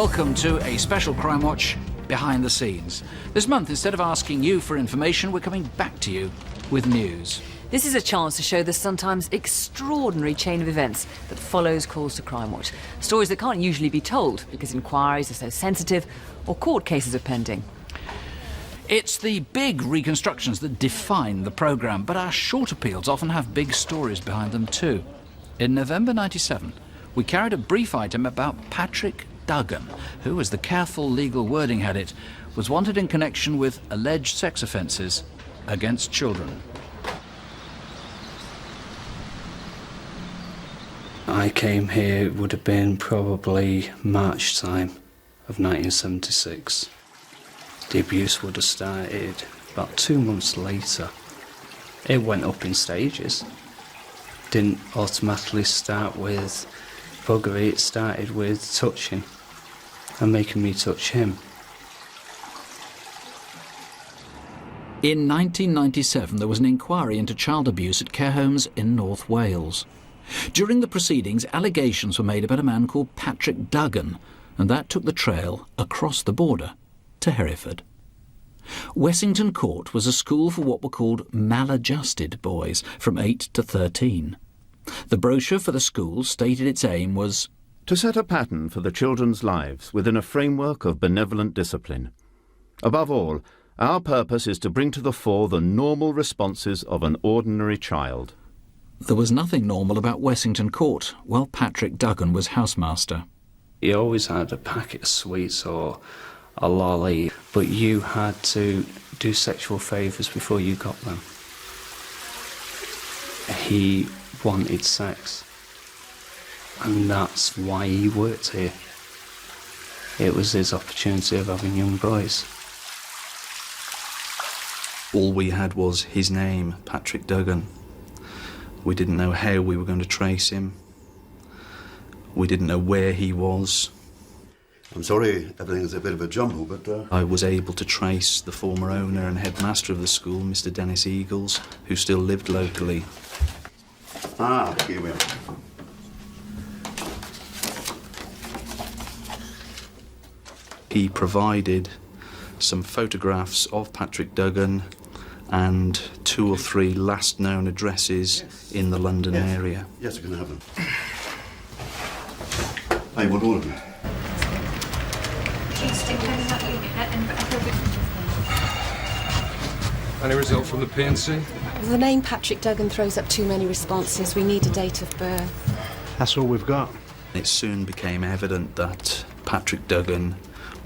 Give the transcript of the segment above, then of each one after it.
Welcome to a special Crime Watch behind the scenes. This month, instead of asking you for information, we're coming back to you with news. This is a chance to show the sometimes extraordinary chain of events that follows calls to Crime Watch. Stories that can't usually be told because inquiries are so sensitive or court cases are pending. It's the big reconstructions that define the programme, but our short appeals often have big stories behind them too. In November '97, we carried a brief item about Patrick Duggan, who, as the careful legal wording had it, was wanted in connection with alleged sex offences against children. I came here, it would have been probably March time of 1976. The abuse would have started about 2 months later. It went up in stages. Didn't automatically start with buggery, it started with touching and making me touch him. In 1997, there was an inquiry into child abuse at care homes in North Wales. During the proceedings, allegations were made about a man called Patrick Duggan, and that took the trail across the border to Hereford. Wessington Court was a school for what were called maladjusted boys from 8 to 13. The brochure for the school stated its aim was to set a pattern for the children's lives within a framework of benevolent discipline. Above all, our purpose is to bring to the fore the normal responses of an ordinary child. There was nothing normal about Wessington Court while Patrick Duggan was housemaster. He always had a packet of sweets or a lolly, but you had to do sexual favours before you got them. He wanted sex, and that's why he worked here. It was his opportunity of having young boys. All we had was his name, Patrick Duggan. We didn't know how we were going to trace him. We didn't know where he was. I'm sorry everything's a bit of a jumble, but... I was able to trace the former owner and headmaster of the school, Mr. Dennis Eagles, who still lived locally. Ah, here we are. He provided some photographs of Patrick Duggan and 2 or 3 last known addresses in the London area. Yes, we can have them. I want all of them. Any result from the PNC? The name Patrick Duggan throws up too many responses. We need a date of birth. That's all we've got. It soon became evident that Patrick Duggan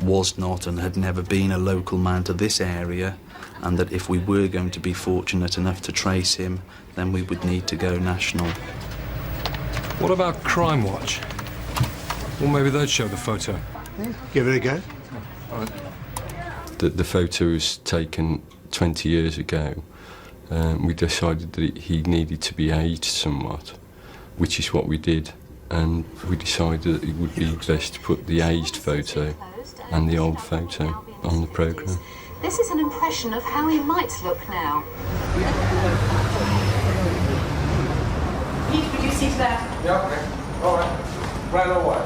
was not and had never been a local man to this area, and that if we were going to be fortunate enough to trace him, then we would need to go national. What about Crime Watch? Well, maybe they'd show the photo. Yeah, give it a go. All right. The photo was taken 20 years ago. We decided that he needed to be aged somewhat, which is what we did. And we decided that it would be best to put the aged photo and the old photo on the programme. This is an impression of how he might look now. Pete, would you see to that? Yeah, okay. All right. Right away.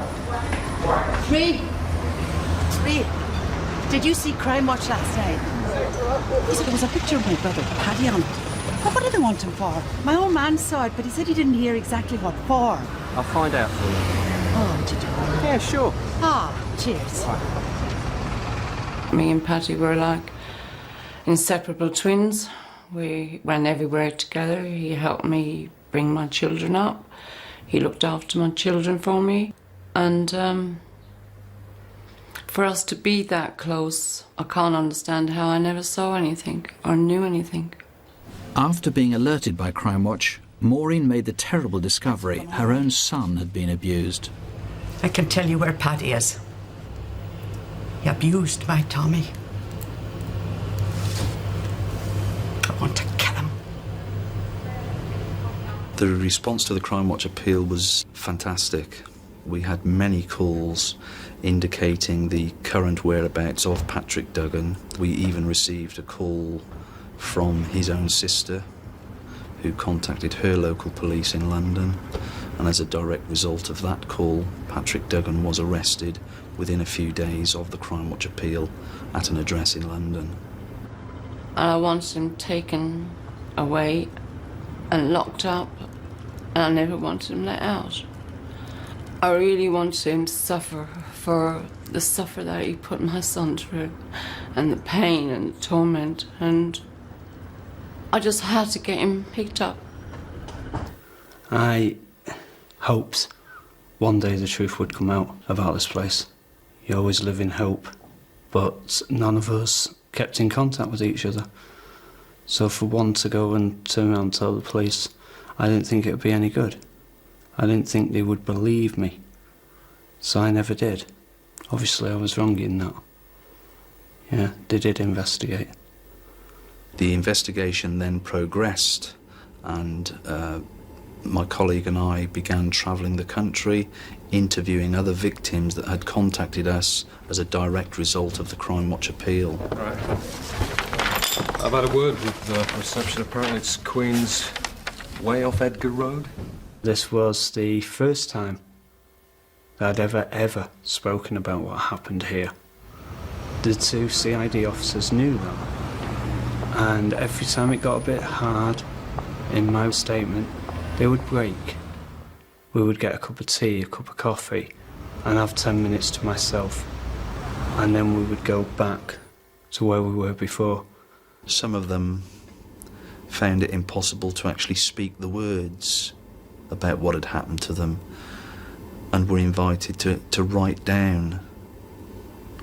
Three. Did you see Crime Watch last night? He said there was a picture of my brother, Paddy, on it. But what did they want him for? My old man saw it, but he said he didn't hear exactly what for. I'll find out for you. Oh, did you? Yeah, sure. Ah, cheers. Me and Paddy were like inseparable twins. We ran everywhere together. He helped me bring my children up. He looked after my children for me. And for us to be that close, I can't understand how I never saw anything or knew anything. After being alerted by Crime Watch, Maureen made the terrible discovery her own son had been abused. I can tell you where Paddy is. He abused my Tommy. I want to kill him. The response to the Crime Watch appeal was fantastic. We had many calls indicating the current whereabouts of Patrick Duggan. We even received a call from his own sister, who contacted her local police in London, and as a direct result of that call, Patrick Duggan was arrested within a few days of the Crime Watch appeal at an address in London. I wanted him taken away and locked up, and I never wanted him let out. I really wanted him to suffer for the suffer that he put my son through, and the pain and the torment, and I just had to get him picked up. I hoped one day the truth would come out about this place. You always live in hope, but none of us kept in contact with each other. So for one to go and turn around and tell the police, I didn't think it would be any good. I didn't think they would believe me. So I never did. Obviously I was wrong in that. Yeah, they did investigate. The investigation then progressed, and my colleague and I began travelling the country, interviewing other victims that had contacted us as a direct result of the Crime Watch appeal. Right. I've had a word with reception. Apparently it's Queen's Way off Edgar Road. This was the first time that I'd ever spoken about what happened here. The two CID officers knew that. And every time it got a bit hard in my statement, they would break. We would get a cup of tea, a cup of coffee, and have 10 minutes to myself. And then we would go back to where we were before. Some of them found it impossible to actually speak the words about what had happened to them, and were invited to write down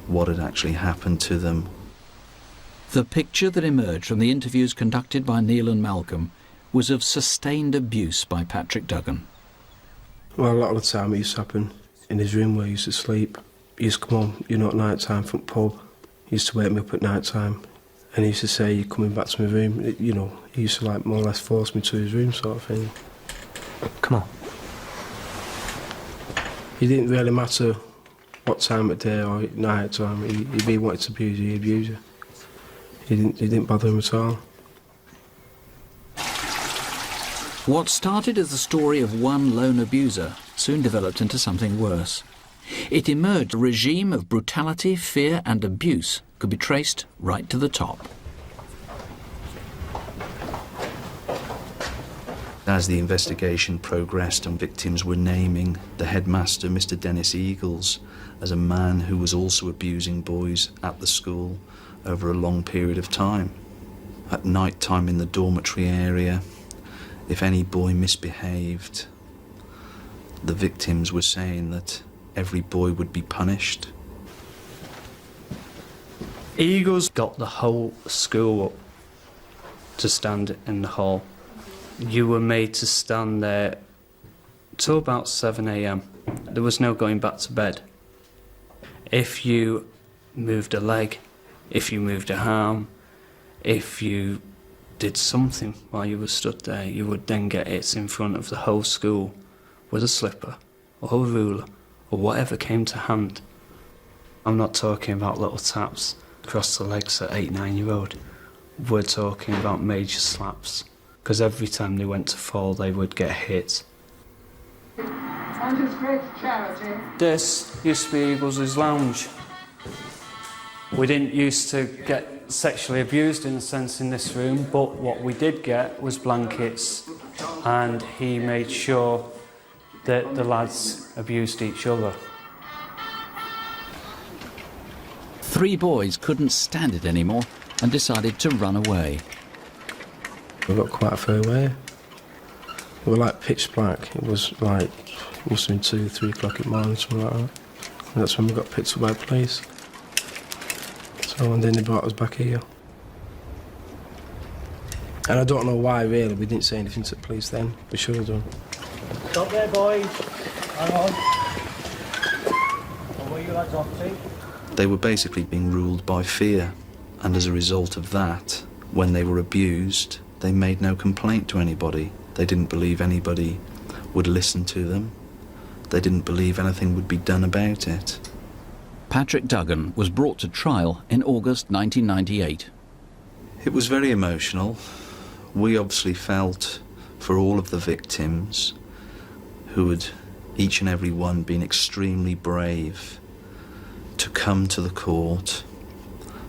what had actually happened to them. The picture that emerged from the interviews conducted by Neil and Malcolm was of sustained abuse by Patrick Duggan. Well, a lot of the time it used to happen in his room where he used to sleep. He used to come home, at night time from the pub. He used to wake me up at night time, and he used to say, "You're coming back to my room." He used to more or less force me to his room, sort of thing. Come on. It didn't really matter what time of day or night time. If he wanted to abuse you, he'd abuse you. It didn't bother him at all. What started as the story of one lone abuser soon developed into something worse. It emerged a regime of brutality, fear and abuse could be traced right to the top. As the investigation progressed and victims were naming the headmaster, Mr. Dennis Eagles, as a man who was also abusing boys at the school over a long period of time. At night time in the dormitory area, if any boy misbehaved, the victims were saying that every boy would be punished. Eagles got the whole school up to stand in the hall. You were made to stand there till about 7 a.m. There was no going back to bed. If you moved a leg, if you moved a arm, if you did something while you were stood there, you would then get hit in front of the whole school with a slipper or a ruler or whatever came to hand. I'm not talking about little taps across the legs at 8-9-year-old. We're talking about major slaps, because every time they went to fall they would get hit. And his great charity. This used to be Eagles' lounge. We didn't used to get sexually abused in a sense in this room, but what we did get was blankets, and he made sure that the lads abused each other. 3 boys couldn't stand it anymore and decided to run away. We got quite a fair way. We were like pitch black. It was like, must have been 2-3 o'clock in the morning, something like that. And that's when we got picked up by the police. So, and then they brought us back here. And I don't know why, really, we didn't say anything to the police then. We should have done. Stop there, boys. Hang on. Where you lads off to? They were basically being ruled by fear, and as a result of that, when they were abused, they made no complaint to anybody. They didn't believe anybody would listen to them. They didn't believe anything would be done about it. Patrick Duggan was brought to trial in August 1998. It was very emotional. We obviously felt for all of the victims who had, each and every one, been extremely brave to come to the court,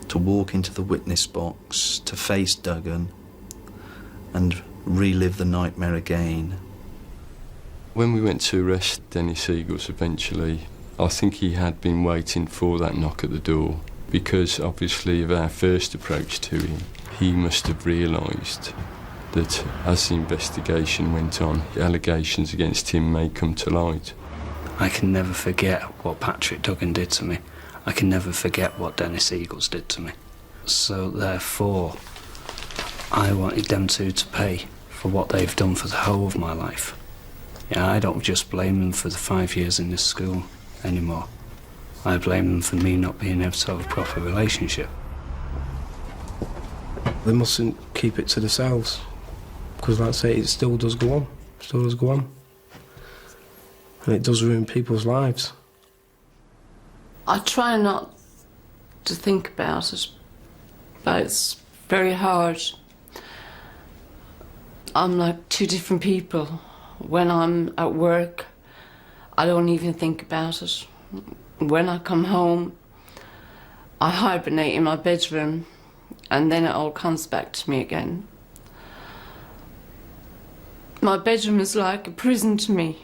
to walk into the witness box, to face Duggan and relive the nightmare again. When we went to arrest Dennis Eagles eventually, I think he had been waiting for that knock at the door, because obviously of our first approach to him, he must have realised that as the investigation went on, allegations against him may come to light. I can never forget what Patrick Duggan did to me. I can never forget what Dennis Eagles did to me. So therefore, I wanted them two to pay for what they've done for the whole of my life. Yeah, I don't just blame them for the 5 years in this school anymore. I blame them for me not being able to have a proper relationship. They mustn't keep it to themselves, because like I say, it still does go on. Still does go on. And it does ruin people's lives. I try not to think about it, but it's very hard. I'm like two different people. When I'm at work, I don't even think about it. When I come home, I hibernate in my bedroom, and then it all comes back to me again. My bedroom is like a prison to me.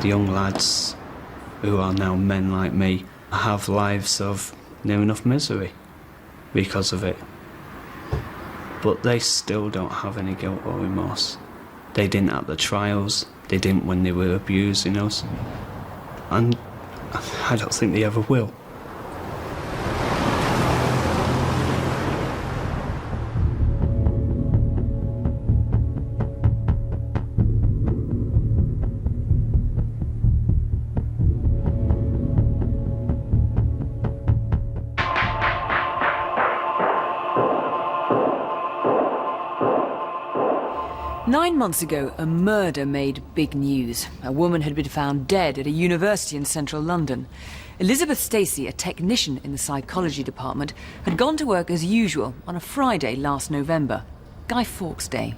The young lads who are now men like me have lives of near enough misery because of it. But they still don't have any guilt or remorse. They didn't at the trials, they didn't when they were abusing us, and I don't think they ever will. Months ago, a murder made big news. A woman had been found dead at a university in central London. Elizabeth Stacey, a technician in the psychology department, had gone to work as usual on a Friday last November, Guy Fawkes Day.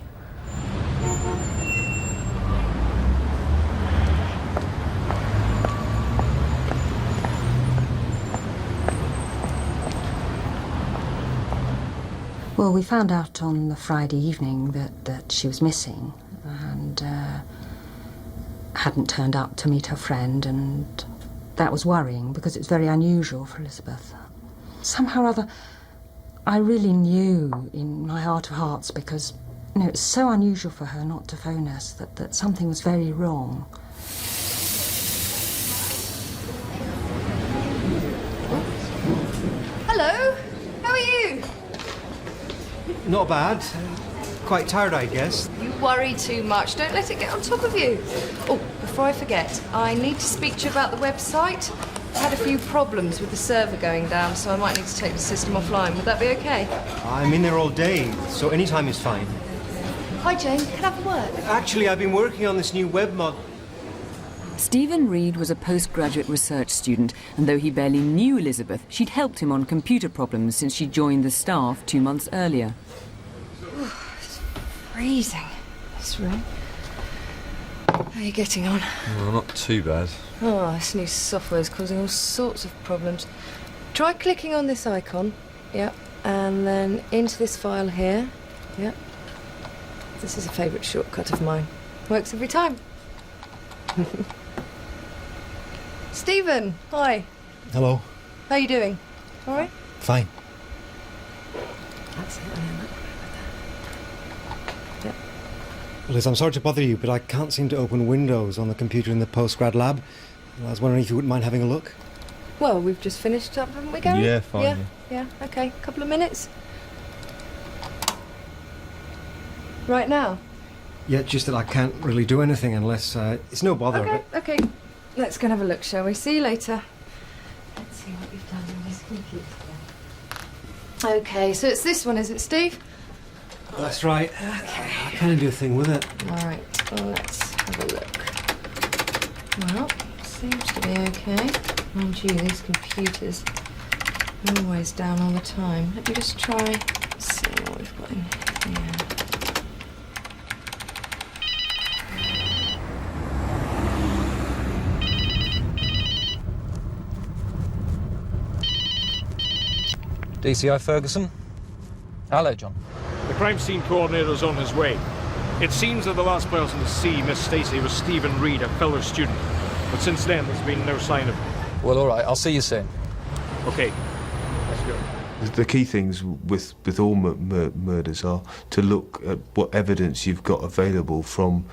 Well, we found out on the Friday evening that she was missing and hadn't turned up to meet her friend, and that was worrying because it was very unusual for Elizabeth. Somehow or other, I really knew in my heart of hearts, because it's so unusual for her not to phone us, that something was very wrong. Hello, how are you? Not bad. Quite tired, I guess. You worry too much. Don't let it get on top of you. Oh, before I forget, I need to speak to you about the website. I had a few problems with the server going down, so I might need to take the system offline. Would that be okay? I'm in there all day, so any time is fine. Hi, Jane. Can I have a word? Actually, I've been working on this new web mod. Stephen Reed was a postgraduate research student, and though he barely knew Elizabeth, she'd helped him on computer problems since she joined the staff 2 months earlier. It's freezing, this room. How are you getting on? Well, not too bad. Oh, this new software's causing all sorts of problems. Try clicking on this icon. Yep. And then into this file here. Yep. This is a favourite shortcut of mine. Works every time. Stephen, hi. Hello. How are you doing? All right? Fine. That's it. Yep. Liz, I'm sorry to bother you, but I can't seem to open Windows on the computer in the postgrad lab. I was wondering if you wouldn't mind having a look. Well, we've just finished up, haven't we, Gary? Yeah, fine. Yeah, okay. Couple of minutes. Right now? Yeah, just that I can't really do anything unless... it's no bother. Okay, okay. Let's go and have a look, shall we? See you later. Let's see what you've done on this computer. Okay, so it's this one, is it, Steve? That's right. Okay. I can't do a thing with it. All right, well, let's have a look. Well, seems to be okay. Mind you, these computers are always down all the time. Let me just try, see what we've got in here. DCI Ferguson. Hello, John. The crime scene coordinator's on his way. It seems that the last person to see Miss Stacey was Stephen Reed, a fellow student. But since then, there's been no sign of him. Well, all right. I'll see you soon. OK. Let's go. The key things with all murders are to look at what evidence you've got available from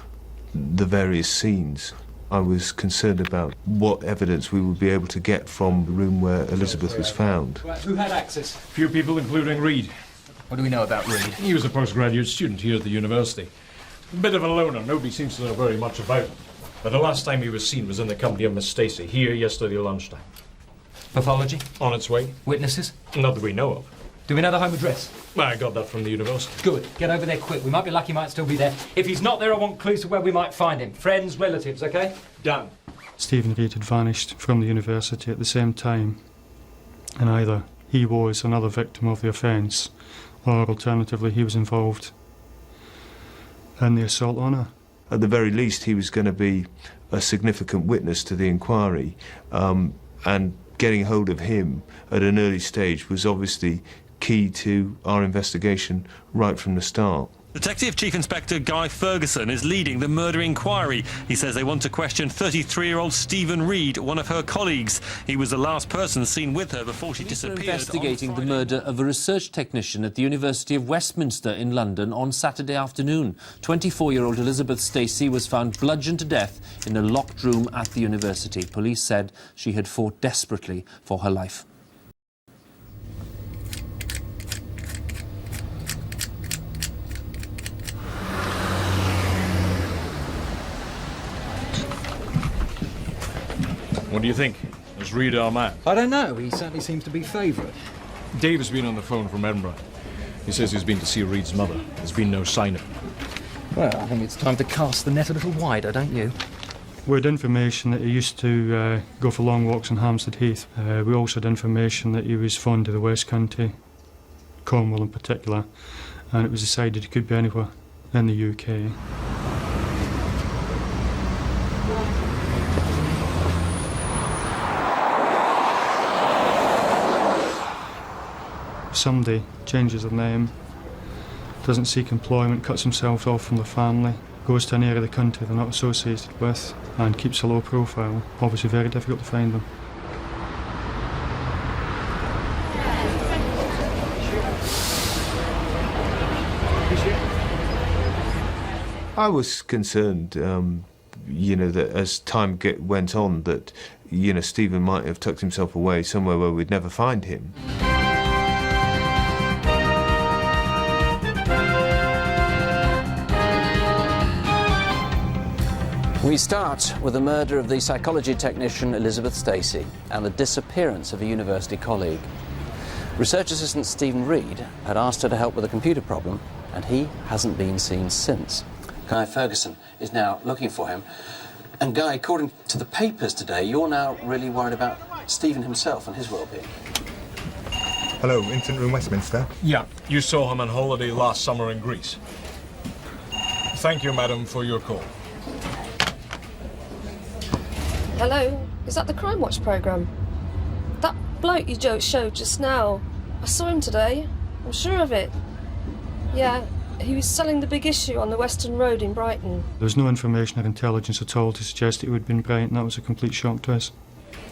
the various scenes. I was concerned about what evidence we would be able to get from the room where Elizabeth was found. Right, who had access? Few people, including Reed. What do we know about Reed? He was a postgraduate student here at the university. A bit of a loner. Nobody seems to know very much about him. But the last time he was seen was in the company of Miss Stacey, here yesterday lunchtime. Pathology? On its way. Witnesses? Not that we know of. Do we know the home address? Well, I got that from the university. Good. Get over there quick. We might be lucky he might still be there. If he's not there, I want clues to where we might find him. Friends, relatives, OK? Done. Stephen Reed had vanished from the university at the same time, and either he was another victim of the offence, or alternatively he was involved in the assault on her. At the very least, he was going to be a significant witness to the inquiry, and getting hold of him at an early stage was obviously key to our investigation right from the start. Detective Chief Inspector Guy Ferguson is leading the murder inquiry. He says they want to question 33-year-old Stephen Reed, one of her colleagues. He was the last person seen with her before she disappeared. Investigating the murder of a research technician at the University of Westminster in London on Saturday afternoon. 24-year-old Elizabeth Stacey was found bludgeoned to death in a locked room at the university. Police said she had fought desperately for her life. What do you think? Is Reed our man? I don't know. He certainly seems to be favourite. Dave's been on the phone from Edinburgh. He says he's been to see Reed's mother. There's been no sign of him. Well, I think it's time to cast the net a little wider, don't you? We had information that he used to go for long walks on Hampstead Heath. We also had information that he was fond of the West Country, Cornwall in particular, and it was decided he could be anywhere in the UK. Somebody changes their name, doesn't seek employment, cuts himself off from the family, goes to an area of the country they're not associated with, and keeps a low profile. Obviously very difficult to find them. I was concerned, that as time went on, that, Stephen might have tucked himself away somewhere where we'd never find him. We start with the murder of the psychology technician Elizabeth Stacey and the disappearance of a university colleague. Research assistant Stephen Reed had asked her to help with a computer problem, and he hasn't been seen since. Guy Ferguson is now looking for him. And Guy, according to the papers today, you're now really worried about Stephen himself and his well-being. Hello, Incident Room Westminster. Yeah, you saw him on holiday last summer in Greece. Thank you, madam, for your call. Hello, is that the Crime Watch programme? That bloke you showed just now, I saw him today, I'm sure of it. Yeah, he was selling the big issue on the Western Road in Brighton. There was no information or intelligence at all to suggest it would have been Brighton. That was a complete shock to us.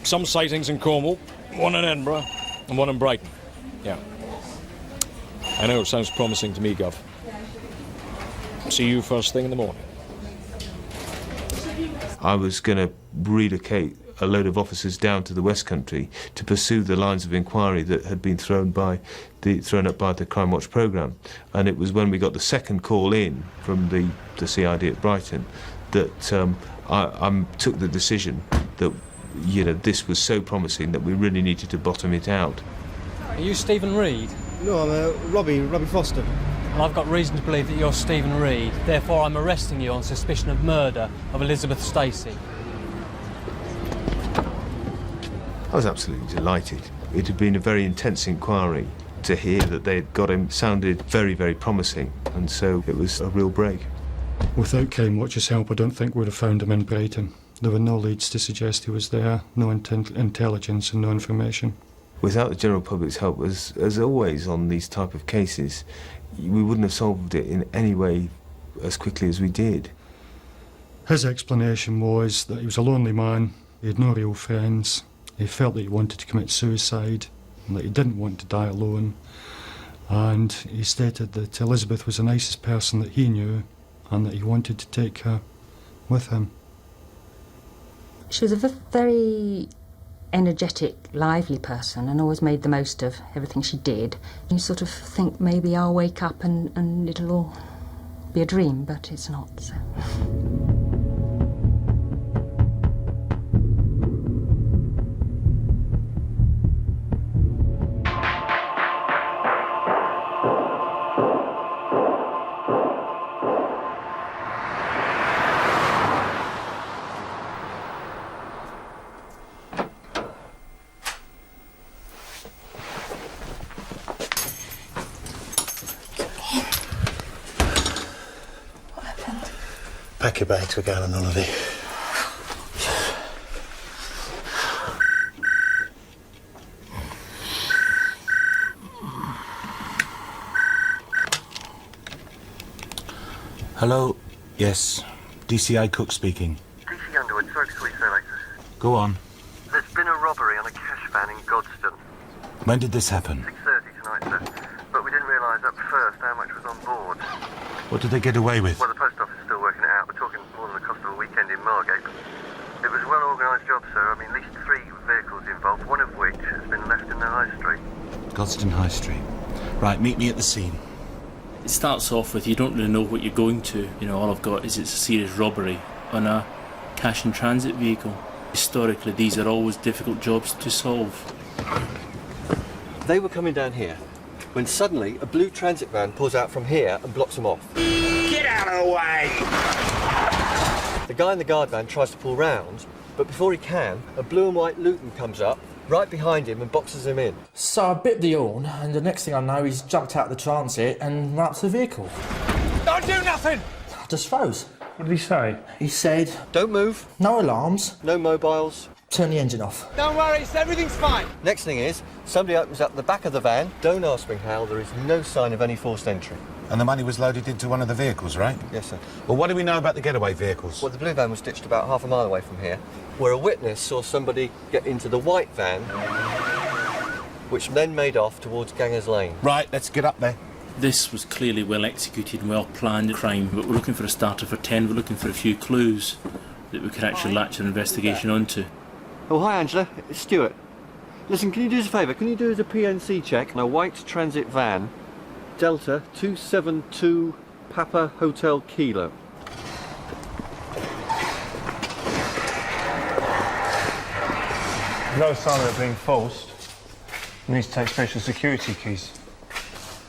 Some sightings in Cornwall, one in Edinburgh, and one in Brighton. Yeah. I know, it sounds promising to me, Gov. See you first thing in the morning. I was going to relocate a load of officers down to the West Country to pursue the lines of inquiry that had been thrown up by the Crime Watch programme. And it was when we got the second call in from the CID at Brighton that I took the decision that this was so promising that we really needed to bottom it out. Are you Stephen Reed? No, I'm Robbie Foster. Well, I've got reason to believe that you're Stephen Reed. Therefore, I'm arresting you on suspicion of murder of Elizabeth Stacey. I was absolutely delighted. It had been a very intense inquiry. To hear that they had got him sounded very, very promising, and so it was a real break. Without Crime Watch's help, I don't think we'd have found him in Brighton. There were no leads to suggest he was there, no intelligence and no information. Without the general public's help, as always on these type of cases, we wouldn't have solved it in any way as quickly as we did. His explanation was that he was a lonely man, he had no real friends, he felt that he wanted to commit suicide and that he didn't want to die alone, and he stated that Elizabeth was the nicest person that he knew and that he wanted to take her with him. She was a very energetic, lively person and always made the most of everything she did. You sort of think maybe I'll wake up and it'll all be a dream, but it's not, so... Pack your bags, we're going on holiday. Hello? Yes. DCI Cook speaking. DC Underwood, sorry to call you so late. Go on. There's been a robbery on a cash van in Godstone. When did this happen? 6:30 tonight, sir. But we didn't realise at first how much was on board. What did they get away with? Well, the post office is still working it out. We're talking more than the cost of a weekend in Margate. It was a well-organised job, sir. I mean, at least 3 vehicles involved, one of which has been left in the High Street. Godstone High Street. Right, meet me at the scene. It starts off with you don't really know what you're going to. You know, all I've got is it's a serious robbery on a cash and transit vehicle. Historically, these are always difficult jobs to solve. They were coming down here when suddenly a blue transit van pulls out from here and blocks them off. Get out of the way! The guy in the guard van tries to pull round, but before he can, a blue and white Luton comes up right behind him and boxes him in. So I bit the horn, and the next thing I know, he's jumped out of the transit and ran up to the vehicle. Don't do nothing! I just froze. What did he say? He said... Don't move. No alarms. No mobiles. Turn the engine off. Don't worry, everything's fine. Next thing is, somebody opens up the back of the van. Don't ask me how, there is no sign of any forced entry. And the money was loaded into one of the vehicles, right? Yes, sir. Well, what do we know about the getaway vehicles? Well, the blue van was ditched about half a mile away from here, where a witness saw somebody get into the white van, which then made off towards Gangers Lane. Right, let's get up there. This was clearly well executed and well planned crime, but we're looking for a starter for 10. We're looking for a few clues that we could actually latch an investigation onto. Oh, hi, Angela. It's Stuart. Listen, can you do us a favour? Can you do us a PNC check on a white transit van, Delta 272 Papa Hotel Kilo? No sign of it being false. Needs to take special security keys.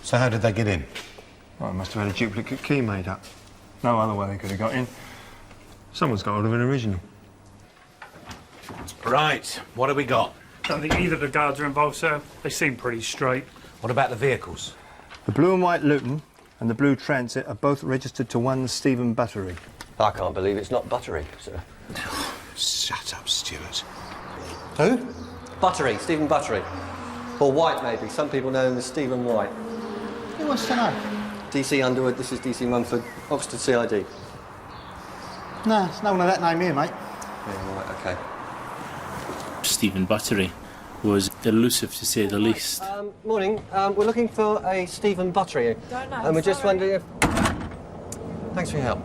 So how did they get in? Well, I must have had a duplicate key made up. No other way they could have got in. Someone's got hold of an original. Right, what have we got? Don't think either of the guards are involved, sir. They seem pretty straight. What about the vehicles? The blue and white Luton and the blue Transit are both registered to one Stephen Buttery. I can't believe it's not Buttery, sir. Shut up, Stuart. Who? Buttery, Stephen Buttery. Or White, maybe. Some people know him as Stephen White. Who wants to know? DC Underwood, this is DC Mumford, Oxford CID. No, there's no one of that name here, mate. Yeah, right, OK. Stephen Buttery was elusive, to say the least. Morning. We're looking for a Stephen Buttery. Don't know, And we're just wondering if... Thanks for your help.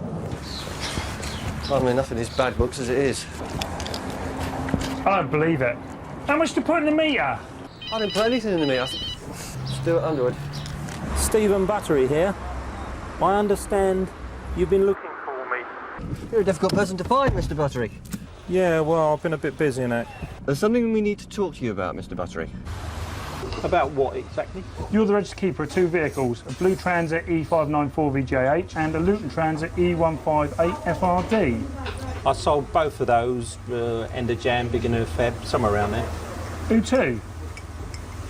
Hardly enough in his bad books as it is. I don't believe it. How much to put in the meter? I didn't put anything in the meter. Stuart Underwood. Stephen Buttery here. I understand you've been looking for me. You're a difficult person to find, Mr. Buttery. Yeah, well, I've been a bit busy, innit? There's something we need to talk to you about, Mr. Buttery. About what exactly? You're the registered keeper of 2 vehicles, a blue Transit E594VJH and a Luton Transit E158FRD. I sold both of those end of Jan, beginning of Feb, somewhere around there. Who to?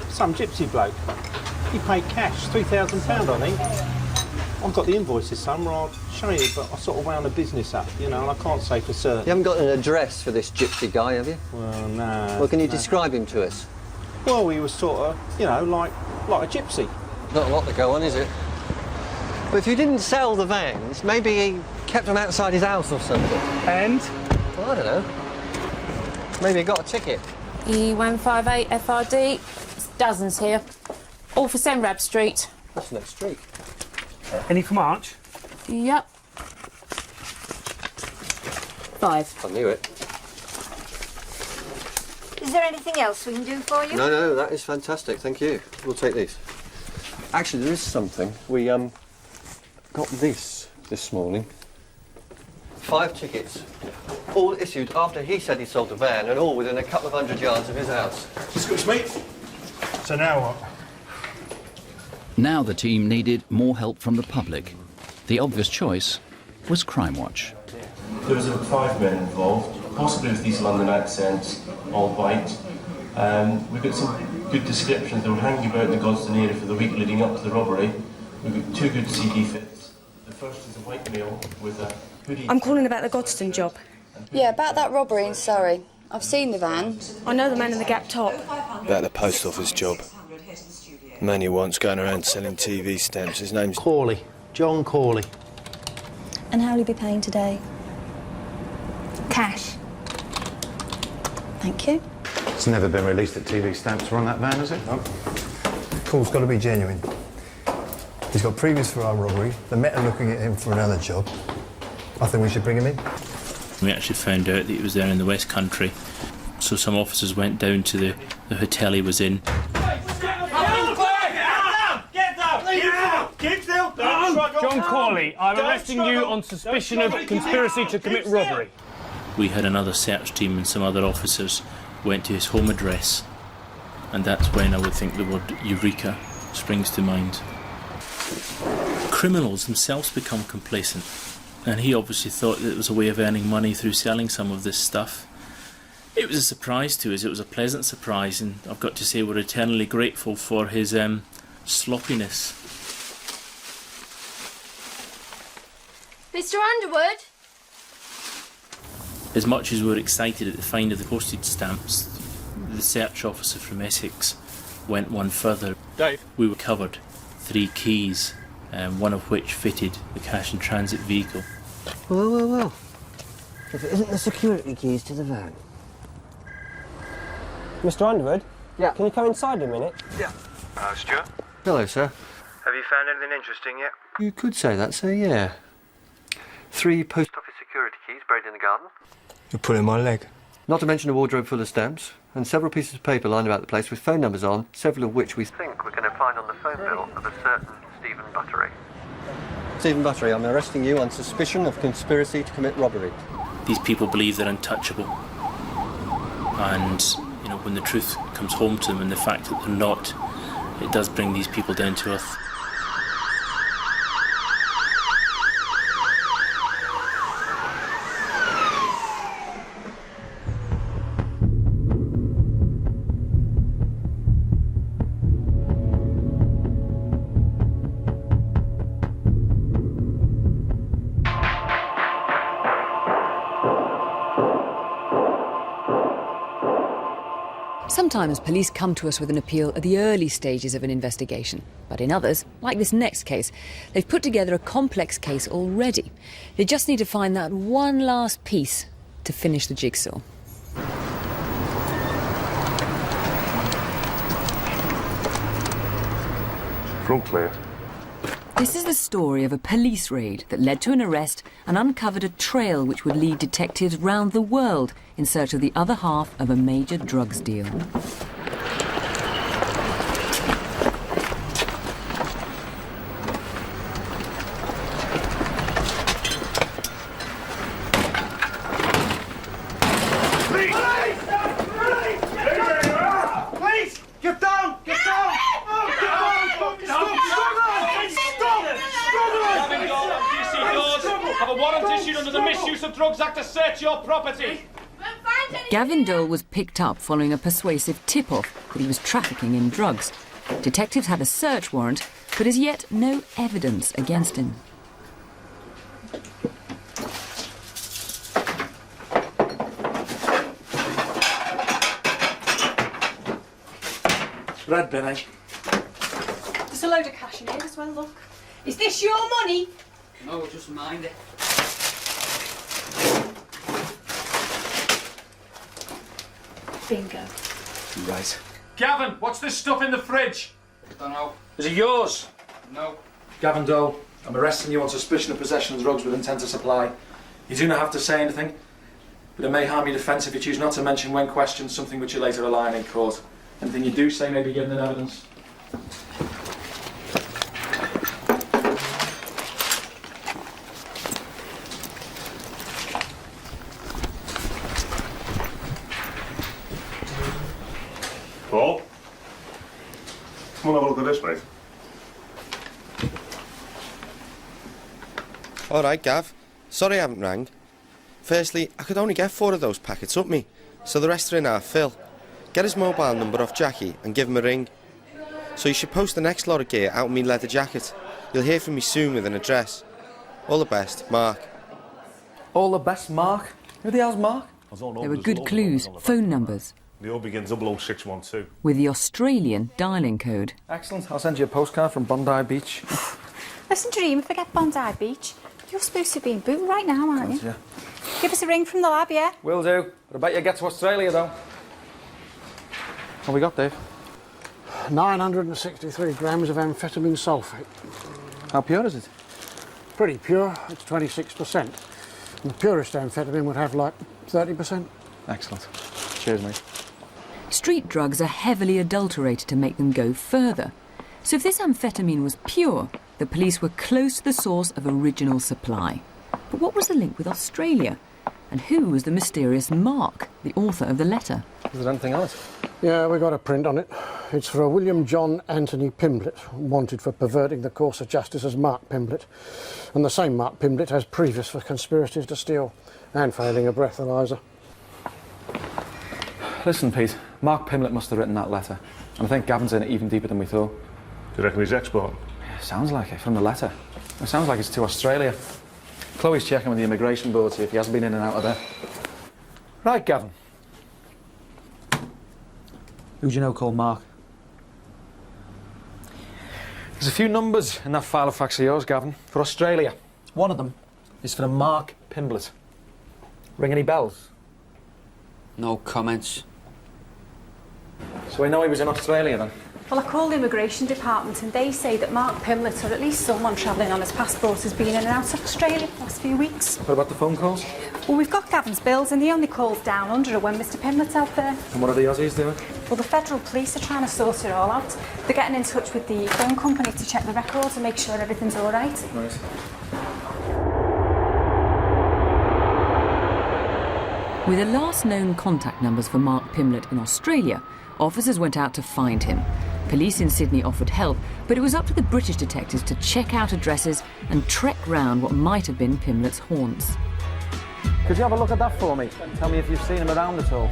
Some gypsy bloke. He paid cash, £3,000, I think. I've got the invoices somewhere, I'll show you, but I sort of wound the business up, you know, and I can't say for certain. You haven't got an address for this gypsy guy, have you? Well, no. Well, can you describe him to us? Well, he was sort of, you know, like a gypsy. Not a lot to go on, is it? But if you didn't sell the vans, maybe he kept them outside his house or something. And? Well, I don't know. Maybe he got a ticket. E158 FRD. There's dozens here. All for Senrab Street. That's next street. Any for March? Yep. 5. I knew it. Is there anything else we can do for you? No, that is fantastic, thank you. We'll take these. Actually, there is something. We, got this morning. 5 tickets. All issued after he said he sold the van, and all within a couple of 100 yards of his house. Excuse me. So now what? Now the team needed more help from the public. The obvious choice was Crime Watch. There was 5 men involved, possibly with these London accents, all white. We've got some good descriptions. They were hanging about in the Godstone area for the week leading up to the robbery. We've got 2 good CD fits. The first is a white male with a hoodie. I'm calling about the Godstone job. Yeah, about that robbery in Surrey. I've seen the van. I know the man in the Gap top. About the post office job. Man he wants going around selling TV stamps. His name's Corley. John Corley. And how will he be paying today? Cash. Thank you. It's never been released that TV stamps were on that van, has it? No. Call's got to be genuine. He's got previous for our robbery. The Met are looking at him for another job. I think we should bring him in. We actually found out that he was there in the West Country, so some officers went down to the hotel he was in. John Corley, I'm arresting you on suspicion of conspiracy to commit robbery. We had another search team and some other officers went to his home address, and that's when I would think the word Eureka springs to mind. Criminals themselves become complacent, and he obviously thought that it was a way of earning money through selling some of this stuff. It was a surprise to us, it was a pleasant surprise, and I've got to say we're eternally grateful for his sloppiness. Mr. Underwood? As much as we were excited at the find of the postage stamps, the search officer from Essex went one further. Dave? We recovered 3 keys, one of which fitted the cash and transit vehicle. Well. If it isn't the security keys to the van. Mr. Underwood? Yeah. Can you come inside a minute? Yeah. Stuart? Hello, sir. Have you found anything interesting yet? You could say that, sir, yeah. 3 post office security keys buried in the garden. You're pulling my leg. Not to mention a wardrobe full of stamps, and several pieces of paper lined about the place with phone numbers on, several of which we think we're going to find on the phone bill of a certain Stephen Buttery. Stephen Buttery, I'm arresting you on suspicion of conspiracy to commit robbery. These people believe they're untouchable, and when the truth comes home to them and the fact that they're not, it does bring these people down to earth. Sometimes police come to us with an appeal at the early stages of an investigation, but in others, like this next case, they've put together a complex case already. They just need to find that one last piece to finish the jigsaw. Front clear. This is the story of a police raid that led to an arrest and uncovered a trail which would lead detectives round the world in search of the other half of a major drugs deal. Please! Get down! Get down! Have a warrant issued under the Misuse of Drugs Act to search your property. Gavin Dole was picked up following a persuasive tip-off that he was trafficking in drugs. Detectives had a search warrant, but as yet no evidence against him. Red bin, eh? There's a load of cash in here as well, look. Is this your money? No, just mind it. Bingo. Right. Gavin, what's this stuff in the fridge? Don't know. Is it yours? No. Gavin Dole, I'm arresting you on suspicion of possession of drugs with intent to supply. You do not have to say anything, but it may harm your defence if you choose not to mention when questioned something which you later rely on in court. Anything you do say may be given in evidence. Paul? Come on, have a look at this, mate. All right, Gav. Sorry I haven't rang. Firstly, I could only get 4 of those packets up me, so the rest are in our fill. Get his mobile number off Jackie and give him a ring. So you should post the next lot of gear out in me leather jacket. You'll hear from me soon with an address. All the best, Mark. All the best, Mark? Who the hell's Mark? There were good clues, phone numbers, They all begin 00612. with the Australian dialing code. Excellent. I'll send you a postcard from Bondi Beach. Listen, Dream, forget Bondi Beach. You're supposed to be in Booton right now, aren't you? Yeah. Give us a ring from the lab, yeah? Will do. But I bet you get to Australia, though. What we got, Dave? 963 grams of amphetamine sulfate. How pure is it? Pretty pure. It's 26%. And the purest amphetamine would have like 30%. Excellent. Cheers, mate. Street drugs are heavily adulterated to make them go further. So if this amphetamine was pure, the police were close to the source of original supply. But what was the link with Australia? And who was the mysterious Mark, the author of the letter? Is there anything on it? Yeah, we got a print on it. It's for a William John Anthony Pimblett, wanted for perverting the course of justice as Mark Pimblett. And the same Mark Pimblett has previous for conspiracies to steal and failing a breathalyzer. Listen, Pete, Mark Pimblett must have written that letter. And I think Gavin's in it even deeper than we thought. Do you reckon he's export? Sounds like it, from the letter. It sounds like it's to Australia. Chloe's checking with the immigration board, see if he hasn't been in and out of there. Right, Gavin. Who do you know called Mark? There's a few numbers in that file of fax of yours, Gavin, for Australia. One of them is for a Mark Pimblett. Ring any bells? No comments. So we know he was in Australia, then? Well, I called the immigration department and they say that Mark Pimblett, or at least someone travelling on his passport, has been in and out of Australia the last few weeks. What about the phone calls? Well, we've got Gavin's bills and he only calls down under when Mr Pimlett's out there. And what are the Aussies doing? Well, the federal police are trying to sort it all out. They're getting in touch with the phone company to check the records and make sure everything's all right. Right. With the last known contact numbers for Mark Pimblett in Australia, officers went out to find him. Police in Sydney offered help, but it was up to the British detectives to check out addresses and trek round what might have been Pimblett's haunts. Could you have a look at that for me? Tell me if you've seen him around at all.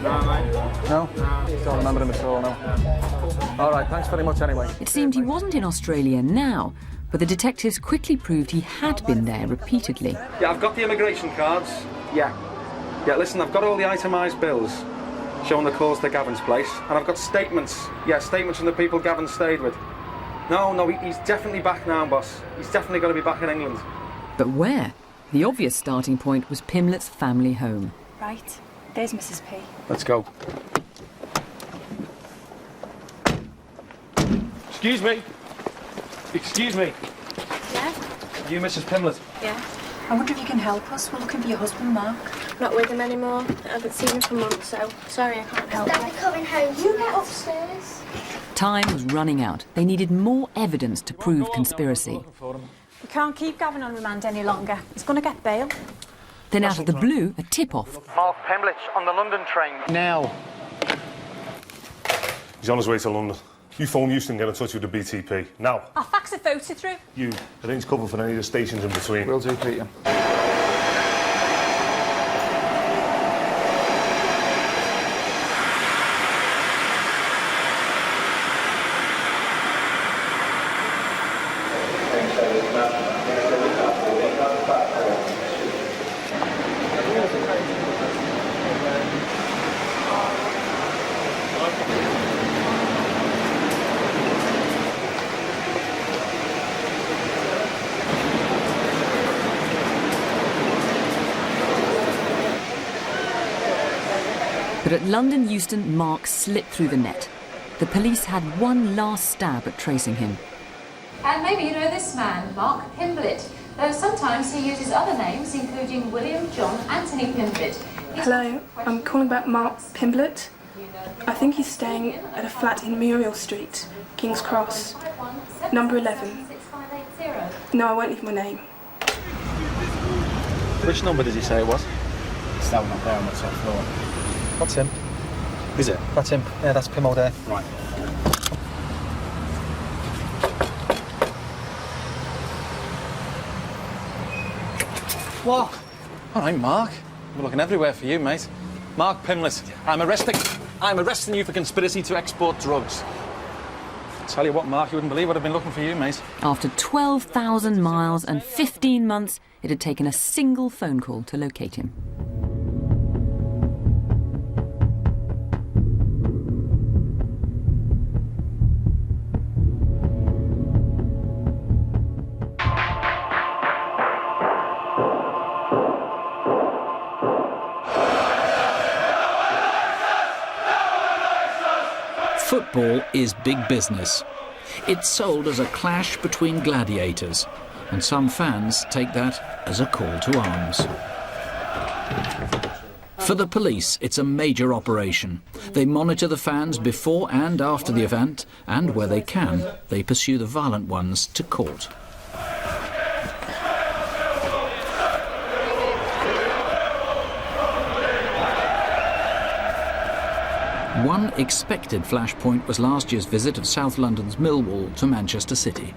No, mate. No? Don't remember him at all, no. All right, thanks very much anyway. It seemed he wasn't in Australia now, but the detectives quickly proved he had been there repeatedly. Yeah, I've got the immigration cards. Yeah. Yeah, listen, I've got all the itemised bills showing the calls to Gavin's place, and I've got statements. Yeah, statements from the people Gavin stayed with. No, he's definitely back now, boss. He's definitely going to be back in England. But where? The obvious starting point was Pimblett's family home. Right, there's Mrs P. Let's go. Excuse me. Excuse me. Yeah? You Mrs Pimblett? Yeah. I wonder if you can help us. We're looking for your husband, Mark. Not with him anymore. I haven't seen him for months, so sorry I can't help Daddy you. coming home. You get upstairs. Time was running out. They needed more evidence to prove conspiracy. We can't keep Gavin on remand any longer. He's going to get bail. Then out of the blue, a tip-off. Mark Pimblett on the London train. Now. He's on his way to London. You phone Houston, get in touch with the BTP. Now. I'll fax a photo through. You arrange cover for any of the stations in between. Will do, Peter. But at London Euston, Mark slipped through the net. The police had one last stab at tracing him. And maybe you know this man, Mark Pimblett, though sometimes he uses other names, including William John Anthony Pimblett. Hello, I'm calling about Mark Pimblett. I think he's staying at a flat in Muriel Street, King's Cross, number 11. No, I won't leave my name. Which number did you say it was? It's that one up there on the top floor. That's him. Is it? That's him. Yeah, that's Pim all day. Right. What? All right, Mark. We're looking everywhere for you, mate. Mark Pimblett. I'm arresting you for conspiracy to export drugs. Tell you what, Mark, you wouldn't believe what I've been looking for you, mate. After 12,000 miles and 15 months, it had taken a single phone call to locate him. Football is big business. It's sold as a clash between gladiators, and some fans take that as a call to arms. For the police, it's a major operation. They monitor the fans before and after the event, and where they can, they pursue the violent ones to court. One expected flashpoint was last year's visit of South London's Millwall to Manchester City.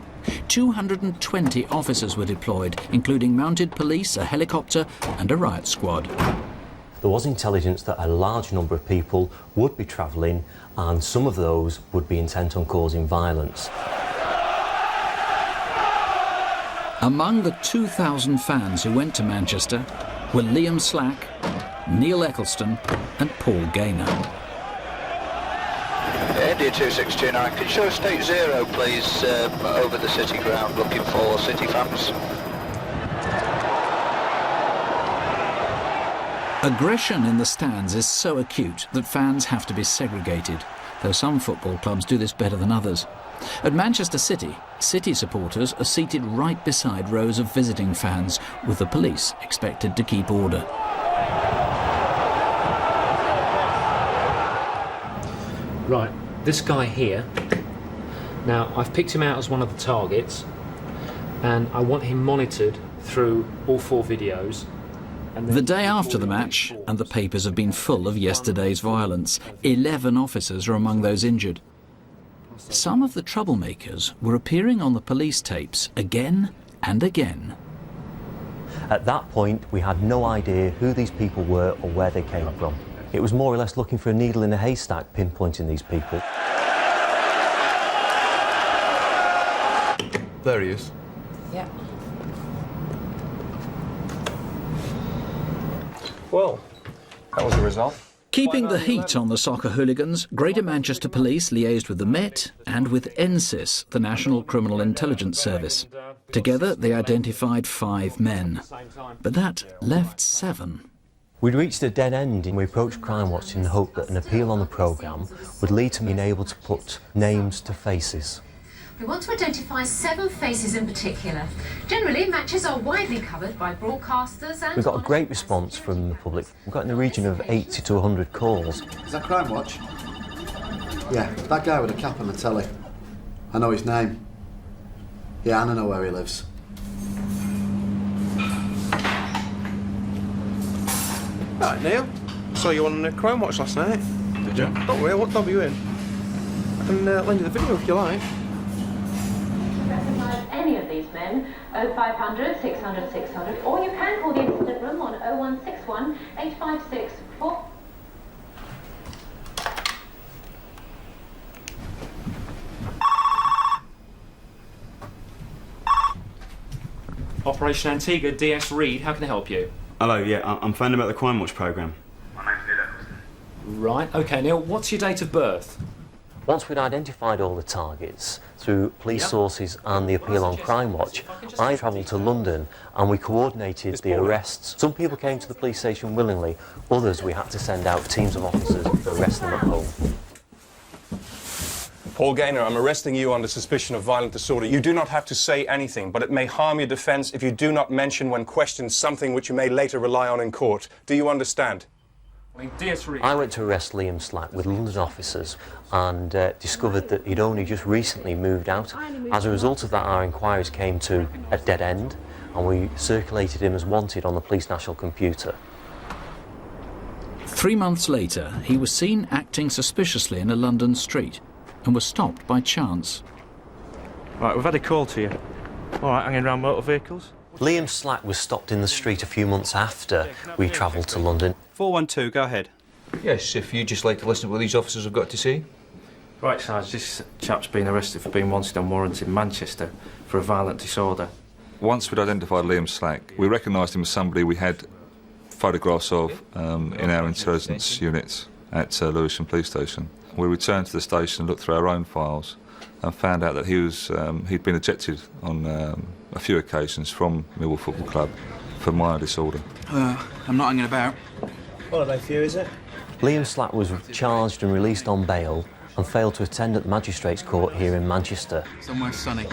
220 officers were deployed, including mounted police, a helicopter and a riot squad. There was intelligence that a large number of people would be travelling, and some of those would be intent on causing violence. Among the 2,000 fans who went to Manchester were Liam Slack, Neil Eccleston and Paul Gaynor. India 2629, can you show state 0 please, over the city ground, looking for city fans? Aggression in the stands is so acute that fans have to be segregated, though some football clubs do this better than others. At Manchester City, City supporters are seated right beside rows of visiting fans, with the police expected to keep order. Right, this guy here, now I've picked him out as one of the targets, and I want him monitored through all 4 videos. The day after the match, and the papers have been full of yesterday's violence. 11 officers are among those injured. Some of the troublemakers were appearing on the police tapes again and again. At that point, we had no idea who these people were or where they came from. It was more or less looking for a needle in a haystack, pinpointing these people. There he is. Yeah. Well, that was the result. Keeping the heat on the soccer hooligans, Greater Manchester Police liaised with the Met and with NSIS, the National Criminal Intelligence Service. Together, they identified 5 men. But that left 7. We'd reached a dead end and we approached Crime Watch in the hope that an appeal on the programme would lead to being able to put names to faces. We want to identify 7 faces in particular. Generally, matches are widely covered by broadcasters and... We got a great response from the public. We got in the region of 80 to 100 calls. Is that Crime Watch? Yeah, that guy with a cap on the telly. I know his name. Yeah, and I know where he lives. Right, Neil. Saw you on Crime Watch last night. Did you? Don't worry, what job are you in? I can lend you the video if you like. Recognise any of these men, 0500 600 600, or you can call the incident room on 0161 856 4... Operation Antigua, DS Reed, how can I help you? Hello, yeah, I'm phoning about the Crime Watch programme. Right, OK, Neil, what's your date of birth? Once we'd identified all the targets through police sources and the appeal on Crime Watch, I travelled to London and we coordinated the arrests. Some people came to the police station willingly, others we had to send out teams of officers to arrest them at home. Paul Gaynor, I'm arresting you under suspicion of violent disorder. You do not have to say anything, but it may harm your defence if you do not mention when questioned something which you may later rely on in court. Do you understand? I went to arrest Liam Slack with London officers and discovered that he'd only just recently moved out. As a result of that, our inquiries came to a dead end and we circulated him as wanted on the police national computer. 3 months later, he was seen acting suspiciously in a London street and was stopped by chance. Right, we've had a call to you. All right, hanging around motor vehicles? Liam Slack was stopped in the street a few months after we travelled to London. 412, go ahead. Yes, if you'd just like to listen to what these officers have got to say. Right, Sarge, this chap's been arrested for being wanted on warrants in Manchester for a violent disorder. Once we'd identified Liam Slack, we recognised him as somebody we had photographs of in our intelligence units at Lewisham Police Station. We returned to the station and looked through our own files and found out that he'd been ejected on a few occasions from Millwall Football Club for minor disorder. I'm not hanging about. Holiday for you, is it? Liam Slack was charged and released on bail and failed to attend at the Magistrates' Court here in Manchester. Somewhere sunny.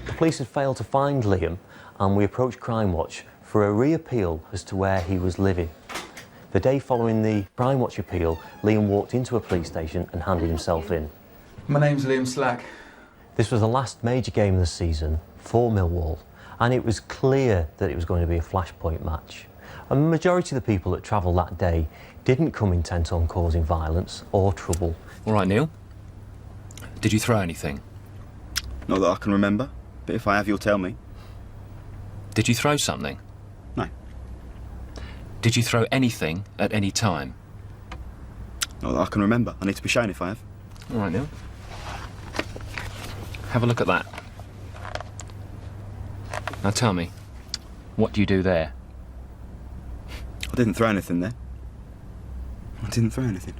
The police had failed to find Liam and we approached Crime Watch for a re-appeal as to where he was living. The day following the Crime Watch appeal, Liam walked into a police station and handed himself in. My name's Liam Slack. This was the last major game of the season for Millwall, and it was clear that it was going to be a flashpoint match. And the majority of the people that travelled that day didn't come intent on causing violence or trouble. All right, Neil. Did you throw anything? Not that I can remember, but if I have, you'll tell me. Did you throw something? No. Did you throw anything at any time? Not that I can remember. I need to be shown if I have. All right, Neil. Have a look at that. Now tell me, what do you do there? I didn't throw anything there. I didn't throw anything.